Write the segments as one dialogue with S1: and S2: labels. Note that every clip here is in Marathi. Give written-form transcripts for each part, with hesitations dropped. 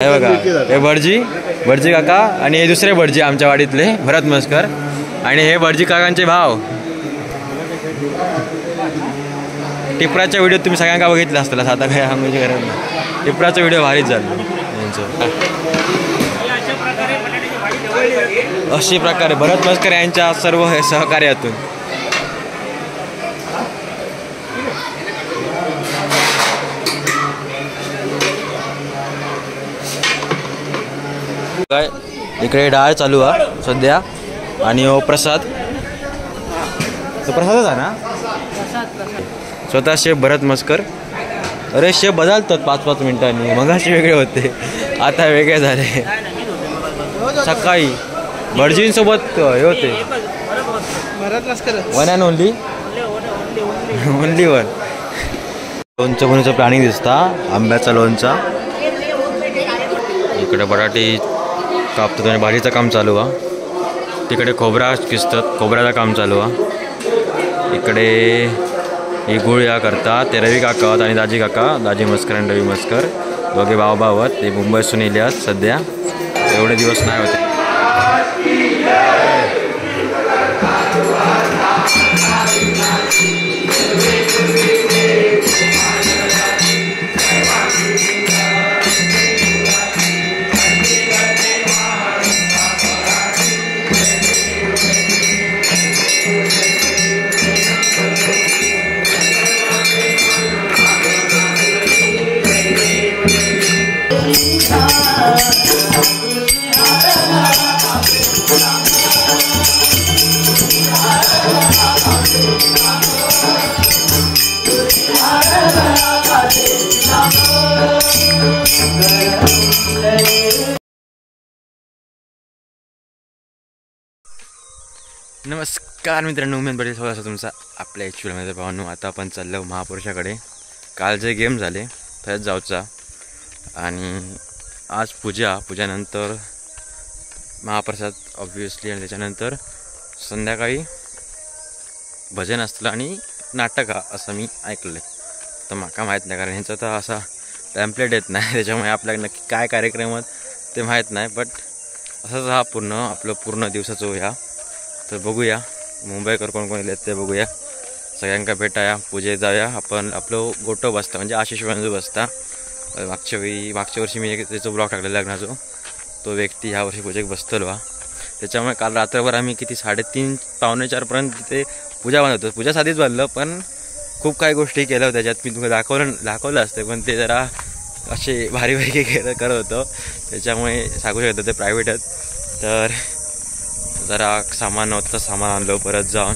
S1: हे बघा, हे भटजी काका आणि हे दुसरे भटजी आमच्या वाडीतले भरत मस्कर आणि हे भटजी काकांचे भाव. टिपराच्या व्हिडिओ तुम्ही सगळ्यांना बघितला असताना, आता काय सांगायची गरज नाही. टिपराचा व्हिडिओ भारीच झाला यांचं. अशी प्रकारे भरत मस्कर यांच्या सर्व सहकार्यातून काय इकडे डाळ चालू आहे सध्या आणि प्रसाद. तो प्रसादच आहे ना. स्वतः शेफ भरत मस्कर. अरे शेफ बदलतात 5-5 मिनिटांनी. मगाशी वेगळे होते, आता वेगळे झाले. सकाळी भटजींसोबत हे होते वन अँड ओनली वन. लोणचं बनवायचं प्लॅनिंग दिसता. आंब्याचा लोणचा. इकडे बटाटे कापतात आणि भाजीचं काम चालू आहे. तिकडे खोबरा किसतात, खोबऱ्याचं काम चालू आहे. इकडे ही गुळ या करतात ते रवी काका आणि दाजी काका. दाजी मस्कर आणि रवी मस्कर दोघे भाव आहेत. ते मुंबईतून येले आहेत सध्या. एवढे दिवस नाही होते. नमस्कार मित्रांनो, उमेद पटेल थोडासा तुमचा आपल्या ॲक्च्युअलमध्ये भावनो. आता आपण चाललो महापुरुषाकडे. काल जे गेम झाले त्यात जाऊचा आणि आज पूजानंतर महाप्रसाद ऑब्वियसली आणि त्याच्यानंतर संध्याकाळी भजन असतं आणि नाटक असं मी ऐकलं. तर माका माहीत नाही कारण ह्यांचा तर असा टॅम्पलेट येत नाही, त्याच्यामुळे आपल्याला नक्की काय कार्यक्रमात ते माहीत नाही. बट असंच हा आपलं पूर्ण दिवसाचं होया. तर बघूया मुंबईकर कोण येतात ते बघूया. सगळ्यांका भेटाया, पूजेत जाऊया. आपण आपलं गोटो बसता म्हणजे आशिष वांजू बसता. मागच्या वर्षी मी त्याचं ब्लॉग टाकलेला लग्नाचं. तो व्यक्ती ह्या वर्षी पूजेक बसतलो. त्याच्यामुळे काल रात्रभर आम्ही किती 3:30 पावणे 4पर्यंत तिथे पूजा बांधत होतो. पूजा साधीच बांधलं पण खूप काही गोष्टी केल्या होत्या ज्यात मी तुम्हाला दाखवलं असते, पण ते जरा असे भारी करत होतो. त्याच्यामुळे सांगू शकतो ते प्रायव्हेटच. तर जरा सामान नव्हतं तर सामान आणलं परत जाऊन.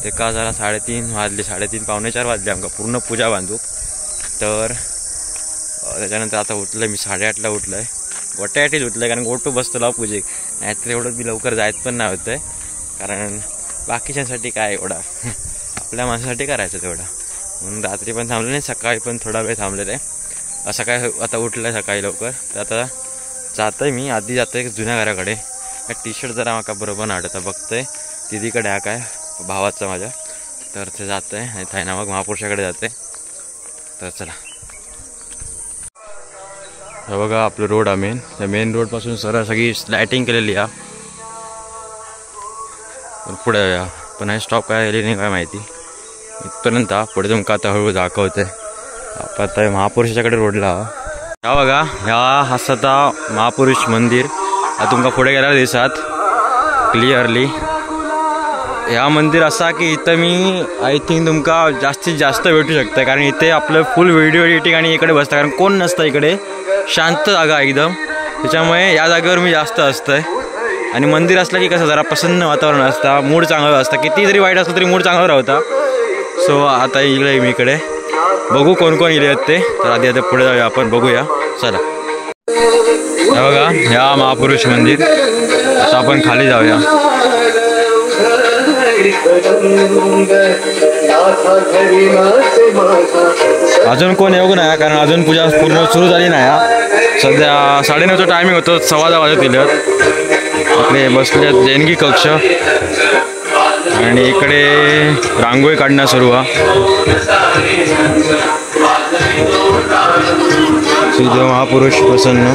S1: ते का जरा 3:30 वाजले, 3:30 पावणे 4 वाजले आमका पूर्ण पूजा बांधू. तर त्याच्यानंतर आता उठलं मी 8:30ला उठलं आहे. गोट्यासाठीच उठलं आहे कारण गोटू बसतो लाव पूजेक. नाहीतर एवढं मी लवकर जायत पण नाही होतं आहे कारण बाकीच्यांसाठी काय एवढा आपल्या माणसासाठी करायचं तेवढा. म्हणून रात्री पण थांबलं नाही, सकाळी पण थोडा वेळ थांबलेलं आहे. सकाळी आता उठलं आहे सकाळी लवकर. तर आता जातं आहे मी. आधी जातो आहे जुन्या घराकडे. टी-शर्ट जरा माका बरोबर नाटतं बघतोय दिदीकडे हा काय भावाचा माझ्या. तर ते जातं आहे आणि थायना मग महापुरुषाकडे जाते. तर चला. हे बघा आपलं रोड आहे त्या मेन रोडपासून सरळ सगळी लायटिंग केलेली आहे. पण पुढे या पण हे स्टॉप काय गेली नाही काय माहिती. इथपर्यंत पुढे तुमका आता हळूहळू दाखवते. आपण आता महापुरुषाकडे रोडला ह्या बघा. ह्या हसता महापुरुष मंदिर तुमका पुढे गेल्या दिवसात क्लिअरली. ह्या मंदिर असा की इथं मी आय थिंक तुमका जास्तीत जास्त भेटू शकतं कारण इथे आपलं फुल व्हिडिओ एडिटिंग आणि इकडे बसतं कारण कोण नसतं इकडे. शांत जागा एकदम. त्याच्यामुळे या जागेवर मी जास्त असतंय. आणि मंदिर असलं की कसं जरा प्रसन्न वातावरण असतं, मूड चांगलं असतं. किती जरी वाईट असलं तरी मूड चांगला राहता. सो आता इकडे मी इकडे बघू कोण येले आहेत ते. तर आधी आता पुढे जाऊया आपण, बघूया चला. हे बघा ह्या महापुरुष मंदिर. आता आपण खाली जाऊया. अजून कोण येऊ नाही कारण अजून पूजा पूर्ण सुरू झाली नाही. सध्या 9:30चा टायमिंग होतो, 10:15 वाजत दिलेत. आपले बसले देणगी कक्ष आणि इकडे रांगोळी काढणं सुरू आहे. श्रीदेव महापुरुष प्रसन्न.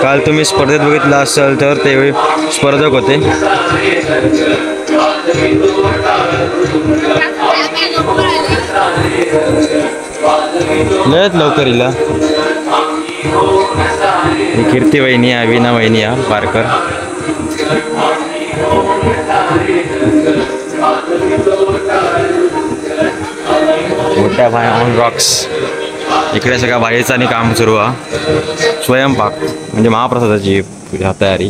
S1: काल तुम्ही स्पर्धेत बघितलं असाल तर ते स्पर्धक होते. लयत लवकर इला कीर्ती वहिनी, अविना वहिनी पारकर. मोठ्या भाई ऑन रॉक्स. इकडे सगळ्या बाहेरचं आणि काम सुरू आहे. स्वयंपाक म्हणजे महाप्रसादाची तयारी.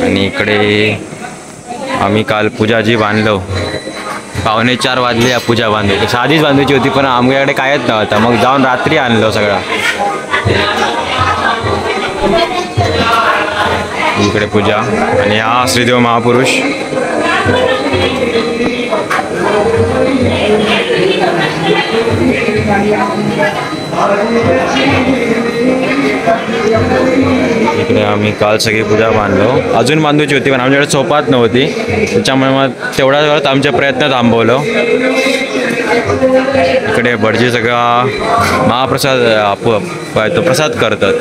S1: आणि इकडे आम्ही काल पूजा जी बांधलो 3:45 वाजले. पूजा बांधली साधीच बांधायची होती पण आमच्याकडे कायच नव्हता. मग जाऊन रात्री आणलो सगळा. इकडे पूजा आणि हा श्रीदेव महापुरुष. इकडे आम्ही काल सगळी पूजा बांधलो. अजून बांधायची होती पण आमच्याकडे सोपात नव्हती. त्याच्यामुळे मग तेवढ्या वेळात आमचे प्रयत्न थांबवलं. इकडे भटजी सगळा महाप्रसाद प्रसाद करतात.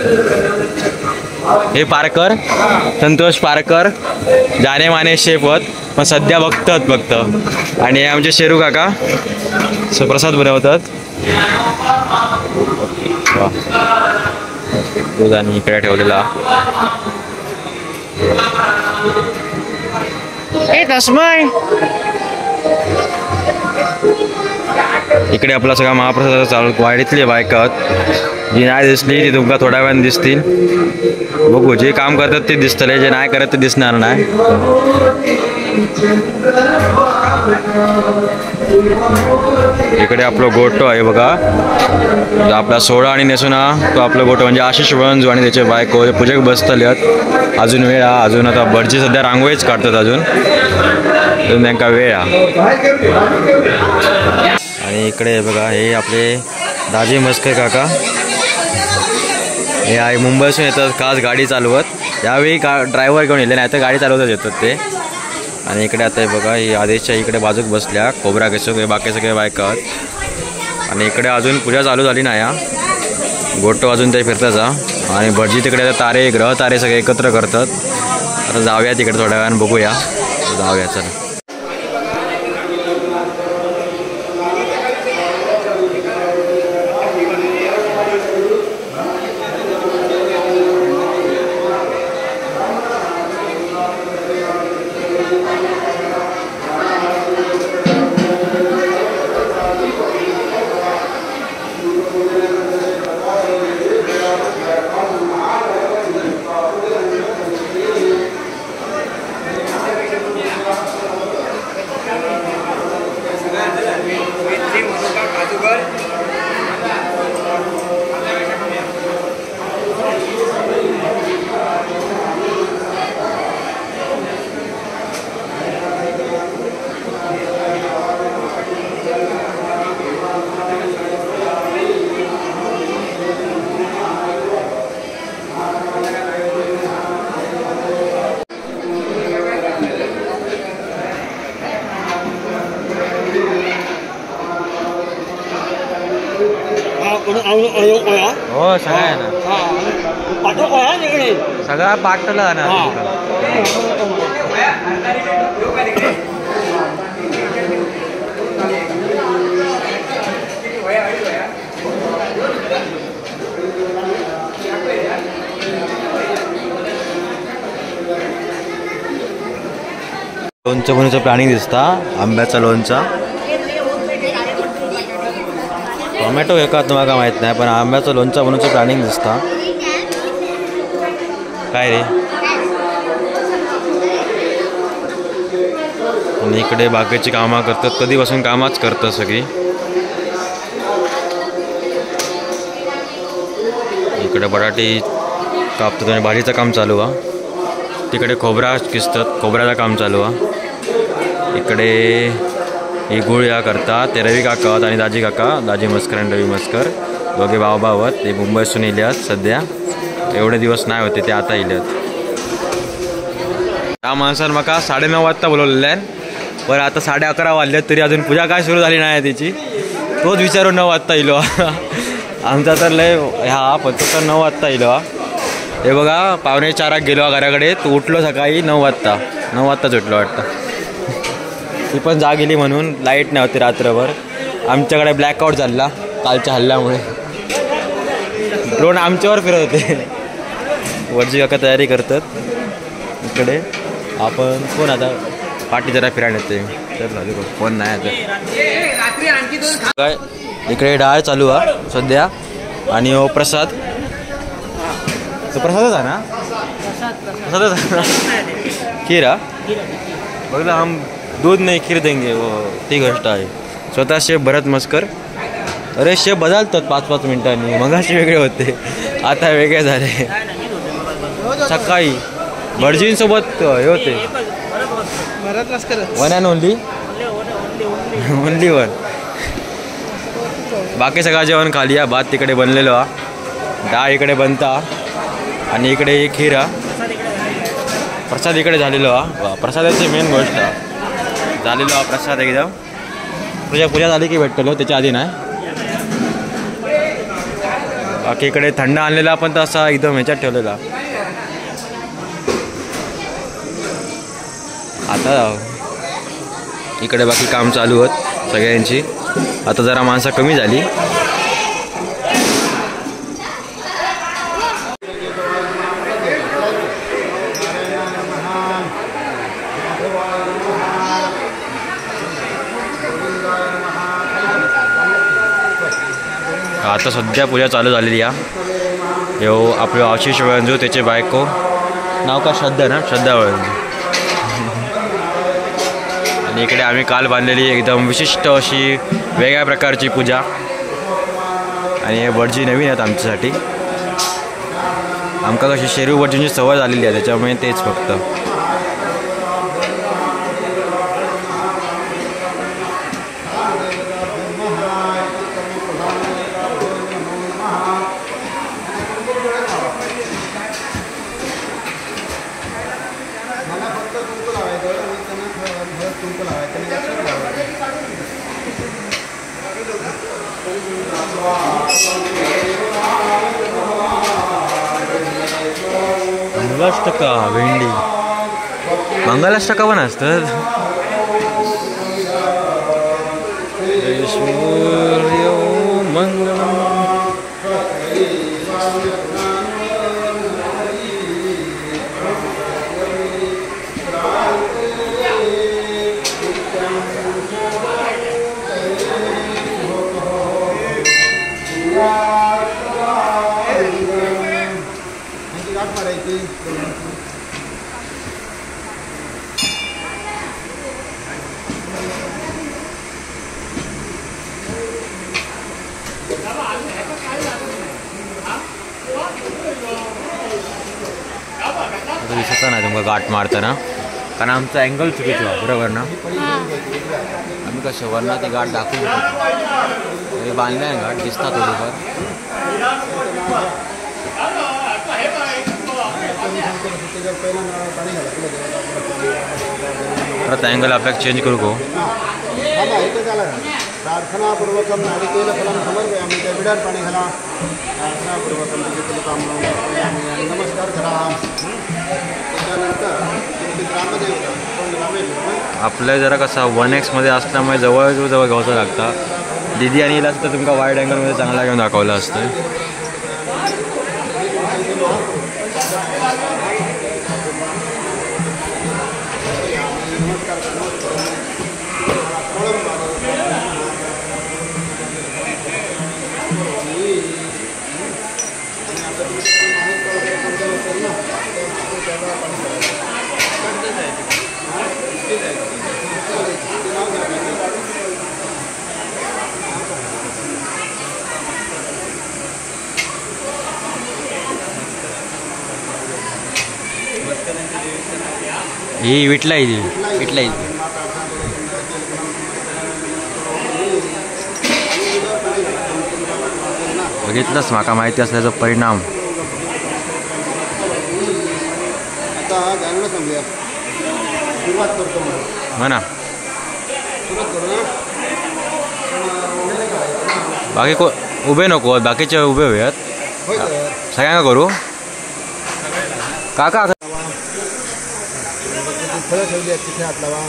S1: हे पारकर, संतोष पारकर जाने माने शेफ होत पण सध्या बघतात फक्त. आणि आमचे शेरू काका प्रसाद बनवतात. दूध आणि इकडे ठेवलेला. इकडे आपला सगळा महाप्रसाद चालू. वाडीतली बायका जी नाही दिसली ती तुमका थोड्या वेळाने दिसतील. बघू जे काम करतात ते दिसतले, जे नाही करत ते दिसणार नाही. इकडे आपलं गोटो आहे बघा. आपला सोळा आणि नेसुना तो आपला गोटो म्हणजे आशिष वंजू आणि त्याचे बायको पूजेक बसतले आहेत. अजून वेळ हा. अजून आता भटजी सध्या रांगोळीच काढतात. अजून त्यांना वेळ हा. आणि इकडे बघा हे आपले दाजी मस्कर काका. हे आहे मुंबईसून येतात खास गाडी चालवत. यावेळी ड्रायव्हर घेऊन येले, नाही तर गाडी चालवतच येतात ते. आणि इकडे आता बघा ही आदेशच्या इकडे बाजूक बसल्या. खोबरा केसो बाकी सगळे बायका. आणि इकडे अजून पूजा चालू झाली नाही. गोटो अजून ते फिरताचा. आणि भटजी तिकडे आता तारे ग्रह तारे सगळे एकत्र करतात. आता जाऊया तिकडे थोड्या वेळानं बघूया. जाऊया चला. हो सगळं आहे ना. सगळा पाठवला ना. लोणचं बनवायचं प्लॅनिंग दिसता. आंब्याचा लोणचा. टोमॅटो एका तुम्हाला माहित नाही पण आंब्याचं लोणचं बनवायचं प्लॅनिंग दिसता. काय रे. आणि इकडे बाकीची कामं करतात. कधीपासून कामच करतात सगळी. इकडे बटाटी कापतात आणि भाजीचं काम चालू आहे. तिकडे खोबरा किसतात, खोबऱ्याचं काम चालू आहे. इकडे ही गुळ या करतात. ते रवी काका आणि दाजी काका, दाजी मस्कर आणि रवी मस्कर दोघे भाऊ आहेत. ते मुंबईतून येल्यात सध्या. एवढे दिवस नाही होते ते आता येल्यात. त्या माणसानं मका 9:30 वाजता बोलवलेलं आहे पण आता 11:30 वाजल्यात तरी अजून पूजा काय सुरू झाली नाही त्याची. तोच विचारून 9 वाजता येलो. आमचा तर लय ह्या फक्त तर 9 वाजता येईल हा. हे बघा 3:45 गेलो घराकडे. तू उठलो सकाळी 9 वाजता. 9 वाजताच उठलो वाटतं. ती पण जाग गेली म्हणून लाईट नाही होती रात्रभर. आमच्याकडे ब्लॅकआउट झाला कालच्या हल्ल्यामुळे. ड्रोन आमच्यावर फिरत होते. वरची काका तयारी करतात इकडे. आपण कोण आता पाठी जरा फिरायला येते तर कोण नाही आता. काय इकडे डाळ चालू आहे सध्या. आणि प्रसाद. तो प्रसादच आहे ना. प्रसादच आहे ना. खीर हा बघला. हम दूध नाही खीर देंगे वो ती गोष्ट आहे. स्वतः शेफ भरत मस्कर. अरे शेफ बदलतात 5-5 मिनिटांनी. मगाशी वेगळे होते आता वेगळे झाले. सकाळी भटजींसोबत हे होते. One and only one. बाकी सगळं जेवण खाली आहे. भात तिकडे बनलेलो हा. डाळ इकडे बनता. आणि इकडे एक खीर हा. प्रसाद इकडे झालेलो हा. प्रसादाची मेन गोष्ट झालेलो हा प्रसाद एकदम. पूजा झाली की भेटलो त्याच्या आधी नाही. बाकी इकडे थंड आणलेला पण तसा एकदम ह्याच्यात ठेवलेला. आता इकडे बाकी काम चालू होत सगळ्यांची. आता जरा माणसं कमी झाली. आता सध्या पूजा चालू झालेली आहे. यो आपलं आशिष वळंजू त्याचे बायको नाव का श्रद्धा ना. श्रद्धा वळंजू. आणि इकडे आम्ही काल बांधलेली एकदम विशिष्ट अशी वेगळ्या प्रकारची पूजा. आणि हे भटजी नवीन आहेत आमच्यासाठी. आमका कशी शेरू भटजींची सवय झालेली आहे त्याच्यामुळे तेच फक्त. मंगलाष्टका भेंडी. मंगलाष्टका पण असतात. दिसत नाही तुमका गाठ मारताना कारण आमचा अँगल चुकीचा बरोबर ना. आम्ही कसं वरना ती गाठ दाखवू शकतो. बांधले आहे गाठ दिसतात थोडीफार. परत अँगल आपल्याला चेंज करू गो. प्रार्थनापूर्वकम नारिकेलफलं समर्पयामि. त्या विडात पाणी घाला. प्रार्थनापूर्वकम नमस्कार करा. आपल्या जरा कसा 1x मध्ये असल्यामुळे जवळ घ्यावं लागतं. दीदी आणि हिला तर तुमका वाईड अँगलमध्ये चांगला घेऊन दाखवलं असतं. ही विटला बघितलंच माका माहिती असल्याचा परिणाम. म्हणा बाकी उभे नको बाकीचे उभे होऊयात सगळ्यांना करू काका
S2: फळं ठेवली आहेत तिथे हात लावा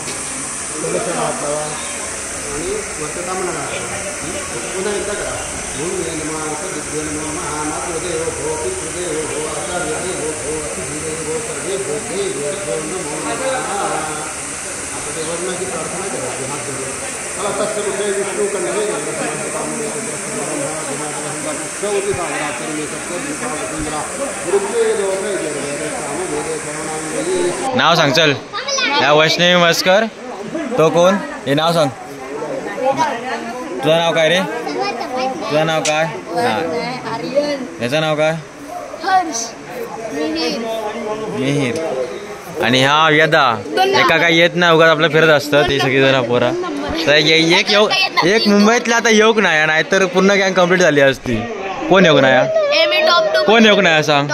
S2: फळं हात लावा आणि वरचं तांबडा पुन्हा एकदा करा आता वर्णाची प्रार्थना करायची हात जोडून मला तत्सविषय विष्णू कंडे
S1: नाव सांग चल या वैष्णवी मस्कर तो कोण हे नाव सांग तुझं नाव काय रे तुझं नाव काय याचं नाव काय मिहीर आणि हा यदा एका काय येत नाही उगाच आपलं फिरत असतं ती सगळी जरा पोरा तर एक मुंबईतला आता योग नाही नाहीतर पूर्ण गँग कंप्लीट झाली असती कोण योग नाही कोण योग नाही सांग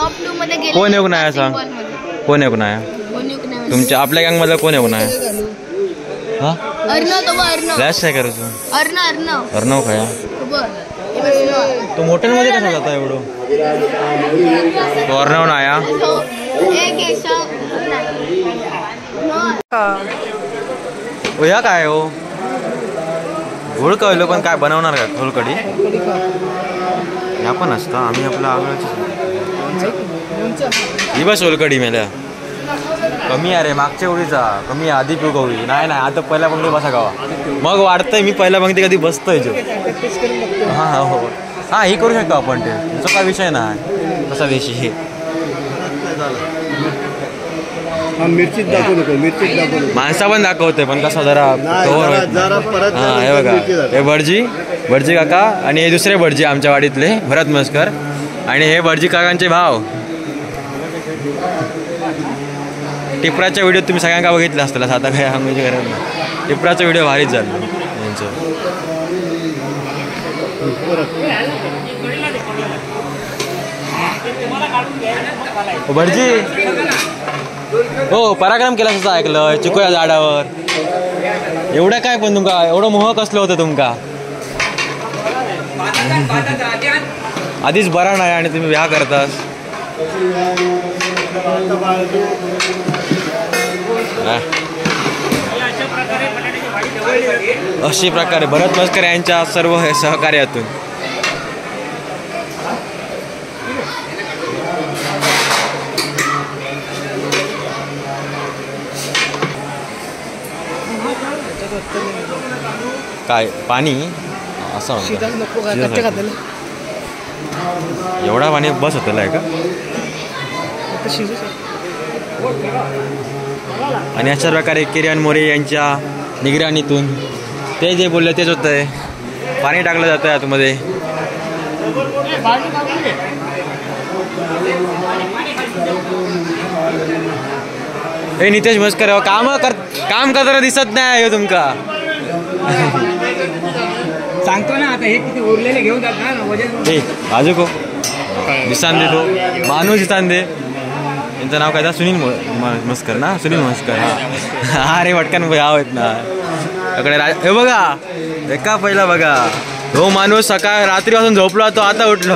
S1: कोण योग नाही सांग कोण योग नाही तुमच्या आपल्या गँग मधलं कोण योग नाही हा लॅश काय करायचं अर्णव काय तो मोठ्यांमध्ये कसा जाता एवढं तो अर्णव नाया या काय हो घोळ कळलो पण काय बनवणार का घोळकडी या पण असतं आम्ही आपला ही बस सोलकडी मेल्या कमी आहे रे मागच्या उडीचा कमी आधी पिऊ गवळी नाही आता पहिल्या पंक्ती बसा गावा मग वाढतंय मी पहिल्या पंक्ती कधी बसतोय जो हां हो हां हे करू शकतो आपण ते तुमचा काय विषय नाही कसा विषय
S2: मिरचीत दाखवू नको मिरचीत दाखवू नको
S1: माणसा पण दाखवते पण कसा जरा हां हे बघा हे भटजी काका आणि हे दुसरे भटजी आमच्या वाडीतले भरत मस्कर आणि हे भटजी काकांचे भाव टिपराच्या व्हिडिओ तुम्ही सगळ्यांना बघितला असताना आता काय सांगायची गरज नाही टिपराचा व्हिडिओ भारीच झाला यांचं भटजी हो पराक्रम केला असं ऐकलं चिकोया झाडावर एवढं काय पण तुमका एवढं मोह कसलं होतं तुमका आधीच बरा नाही आणि तुम्ही व्याह करतास अशी प्रकारे भरत मस्कर यांच्या सर्व सहकार्यातून काय पाणी असं एवढा पाणी बस होतं आहे का आणि अशा प्रकारे किरण मोरे यांच्या निगराणीतून ते जे बोलले तेच होतं आहे पाणी टाकलं जातं आहे आतमध्ये हे नितेश मस्कर काम करताना दिसत नाही हो तुमका
S2: सांगतो ना आता हे किती उरलेले घेऊन जात ना वजन
S1: बाजू को दिसांदे तो माणूस दिसांदे यांचं नाव काय सुनील मस्कर ना सुनील मस्कर हा रे वटकन याव आहेत ना अकडे हे बघा एका पहिला बघा हो माणूस सकाळ रात्रीपासून झोपला तो आता उठलो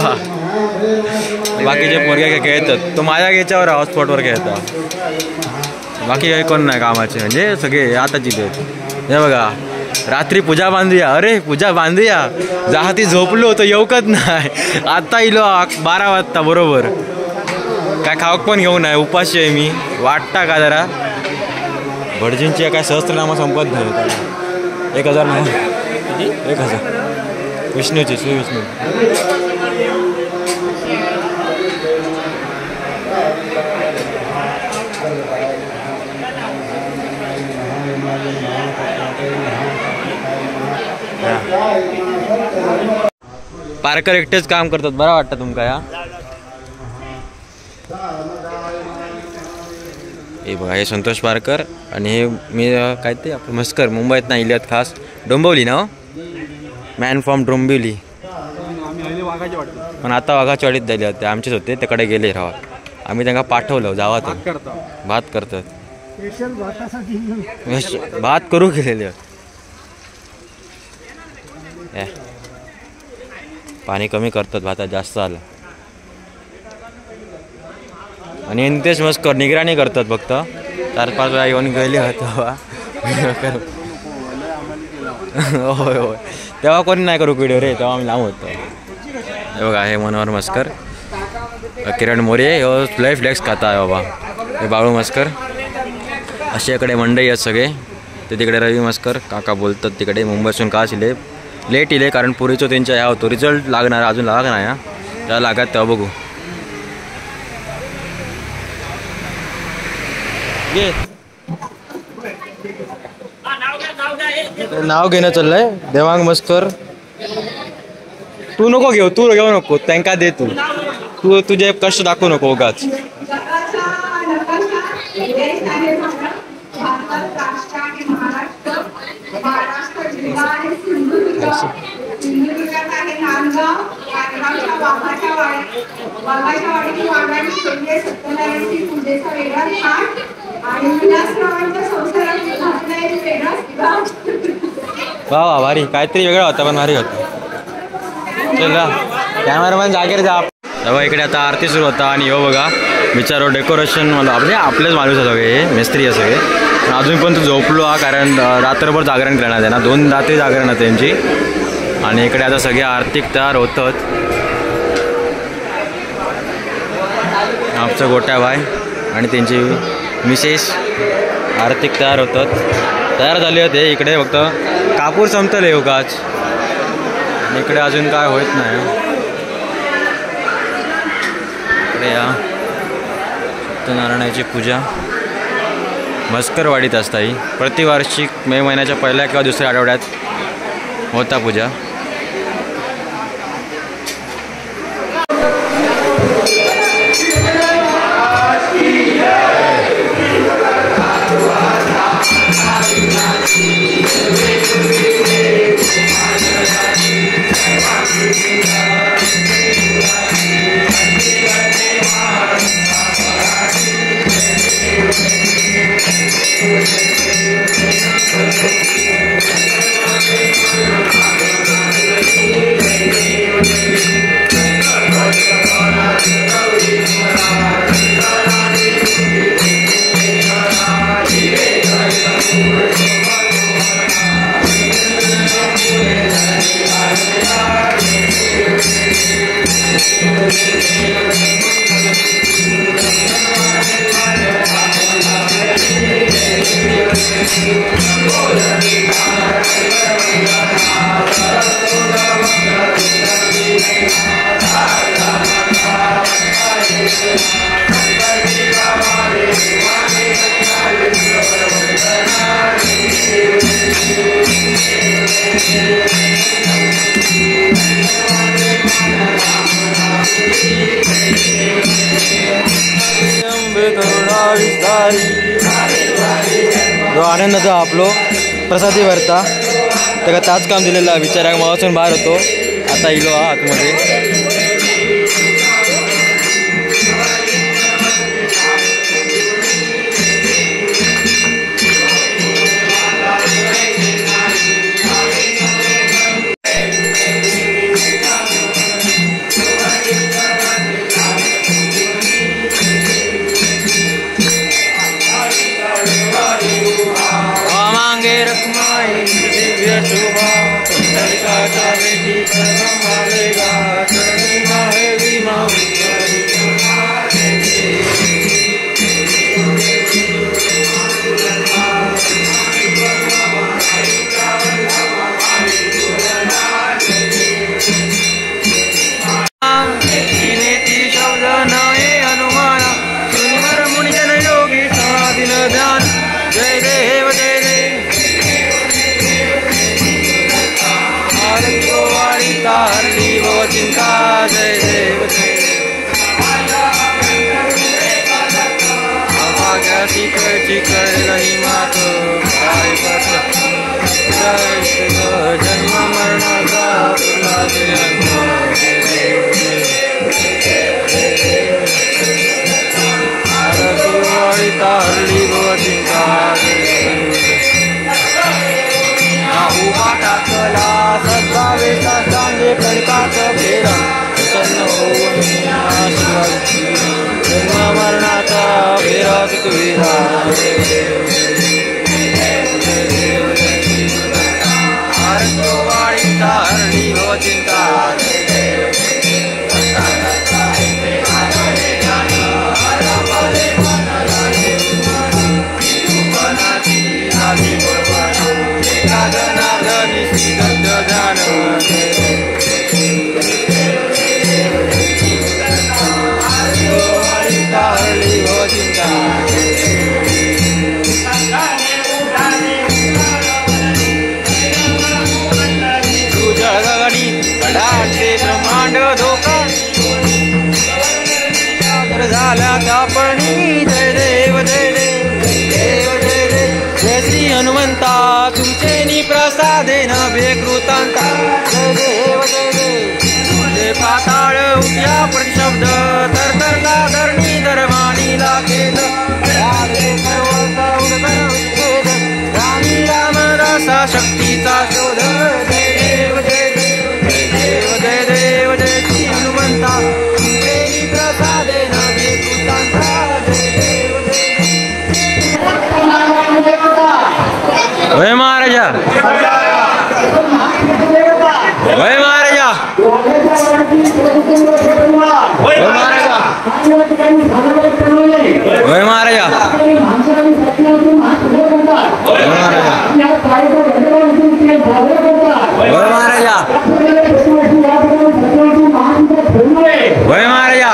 S1: बाकीचे पोरगे खेळतात तो माझ्या याच्यावर हॉटस्पॉटवर खेळतात बाकी काही कोण नाही कामाचे म्हणजे सगळे आता जिथे हे बघा रात्री पूजा बांधूया अरे पूजा बांधूया जाती झोपलो तो येऊकच नाही आता इलो 12 वाजता बरोबर काय खावक पण घेऊन आहे उपाशी आहे मी वाटता का जरा भटजींची काय सहस्त्रनामा संपत नाही 1000 नाही 1000 विष्णूची श्री विष्णू पारकर एकटेच काम करतात बरं वाटतं तुमका या हे बघा हे संतोष पारकर आणि हे मी काय ते आपलं मस्कर मुंबईत ना इल्यात खास डोंबिवली ना मॅन फ्रॉम डोंबिवली पण आता वाघाच्या वाडीत झाले होते आमचेच होते तिकडे गेले राहा आम्ही त्यांना पाठवलं जावा तर भात करतात भात करू गेलेले पाणी कमी करतात, भातात जास्त आलं. आणि नितेश मस्कर निगराणी करतात फक्त. 4-5 वेळा येऊन गेले तेव्हा. होय होय, तेव्हा कोणी नाही करू व्हिडिओ रे, तेव्हा आम्ही लांब होतो. हे बघा, हे मनोहर मस्कर, किरण मोरे, फ्लाय फ्लेक्स खाता आहे बाबा. हे बाळू मस्कर. असे इकडे मंडई आहेत सगळे. ते तिकडे रवी मस्कर काका बोलतात तिकडे. मुंबईतून का शिले लेट इले, कारण पुरीचं त्यांच्या ह्या होतो रिझल्ट लागणार, अजून लागा नाही हा, त्या लागत तेव्हा बघू. नाव घेणं चाललंय. देवांग मस्कर, तू नको घेऊ, तू घेऊ नको, त्यांका दे. तू तुझे कष्ट दाखवू नको उगाच. वा भारी, काहीतरी वेगळं होतं पण भारी होतं. चला कॅमेरामॅन जागेवर जा. तेव्हा इकडे आता आरती सुरू होता. आणि हो बघा विचारो डेकोरेशन मला म्हणजे आपलेच माणूस आहे सगळे, हे मिस्त्री आहे सगळे. पण अजून पण तो झोपलो हा, कारण रात्रभर जागरण करण्यात आहे ना, 2 रात्री जागरण आहे त्यांची. आणि इकडे आता सगळे आर्थिक तयार होतात. आमचं गोट्याबाई आणि त्यांची मिसेस आर्थिक तयार होतात. तयार झाले होते. इकडे फक्त कापूर संपतले उगाच, इकडे अजून काय होत नाही. इकडे या सत्यनारायणाची पूजा मस्करवाडीत असता. ही प्रतिवार्षिक मे महिन्याच्या पहिल्या किंवा दुसऱ्या आठवड्यात होता पूजा. जो आनंदाचा आपलो प्रसादी वरता त्याला ताच काम दिलेला विचारा मावासून बाहेर होतो. आता इलो हा आतमध्ये. उभा टाकला सत्तावेचा सांगे कणकाच सुखवीरा हरणी हो चिंता ब्रह्मांड धोका झाला तापणी जय देव जय देव देव जय देव जय श्री हनुमंता तुमचे नि प्रसादे न भेकृतांता जय देव जय देव जय पाताळ उठ्या प्रतिशब्द तर तरता धरणी धर्मानी लागेल रामी रामदासा शक्तीचा शोध जय देव जय देव जय देव जय श्री हनुमंता तुमचे प्रसादे न भेकृतांता जय देव जय महाराजा वय महाराजा वय महाराजा वय महाराजा वय महाराजा वय महाराजा वय महाराजा वय महाराजा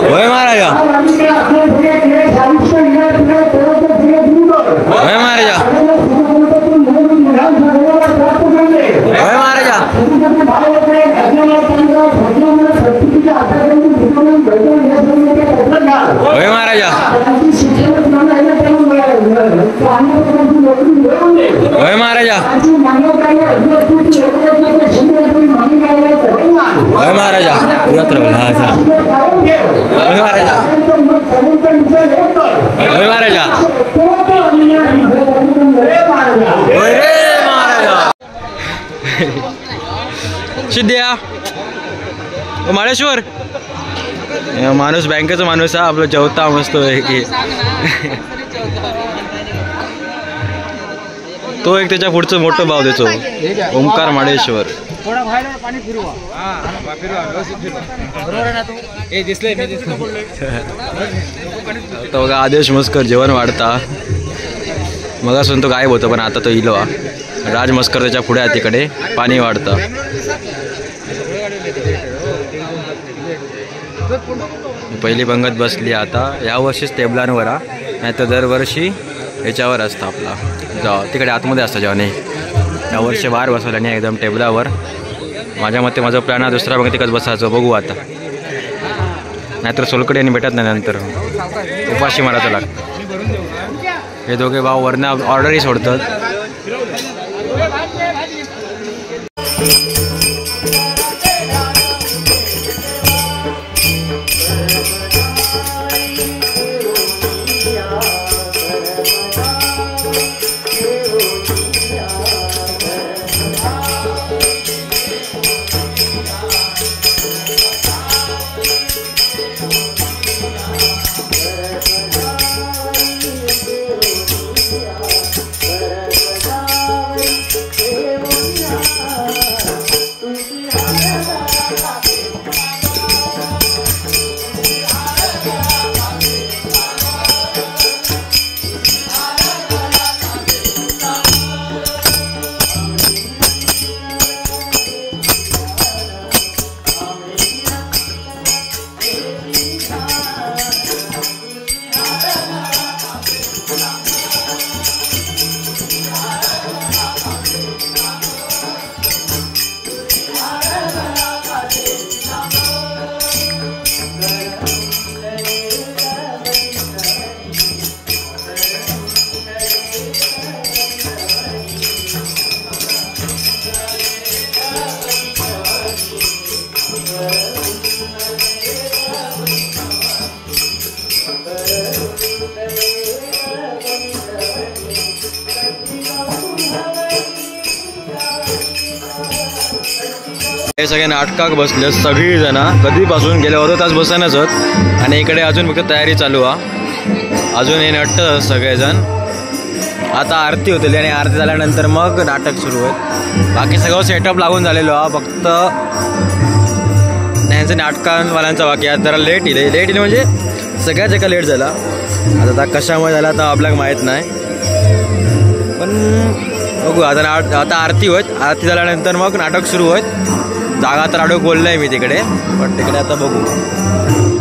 S1: वय महाराजा वय महाराजा वय महाराजा वय महाराजा वय महाराजा वय महाराजा वय महाराजा वय महाराजा वय महाराजा वय महाराजा सिद्ध्या माळेश्वर माणूस बँकेचा माणूस हा आपला जेवता मस्त आहे की तो एक त्याच्या पुढचं मोठं भाव देतो ओंकार माळेश्वर आता बघा आदेश मस्कर जेवण वाढता मग असून तो गायब होतो पण आता तो इलो राज मस्कर त्याच्या पुढे आहे तिकडे पाणी वाढतं पहिली पंगत बसली आता यावर्षीच टेबलांवर नाही तर दरवर्षी याच्यावर असतं आपला तिकडे आतमध्ये असतं जेवण यावर्षी बाहेर बसवलं नाही एकदम टेबलावर माझ्या मते माझा प्लॅन हा दुसरा पंगतीकच बसायचं बघू आता नाहीतर सोलकडे आणि भेटत नाही नंतर उपाशी मारायचं लागतं हे दोघे भाऊ वरनं ऑर्डरही सोडतात हे सगळे नाटकाक बसले सगळी जण कधीपासून गेले होतो तास बसनच होत आणि इकडे अजून फक्त तयारी चालू अजून हे नटत सगळेजण आता आरती होतली आणि आरती झाल्यानंतर मग नाटक सुरू होत बाकी सगळं सेटअप लागून झालेलो फक्त त्यांचं नाटकांवाल्यांचा बाकी आज जरा लेट येईल म्हणजे सगळ्याच एका लेट झाला आता कशामुळे झाला तर आपल्याला माहीत नाही पण बघू आता आरती होत आरती झाल्यानंतर मग नाटक सुरू होत जागा तर आडोक बोललो आहे मी तिकडे पण तिकडे आता बघू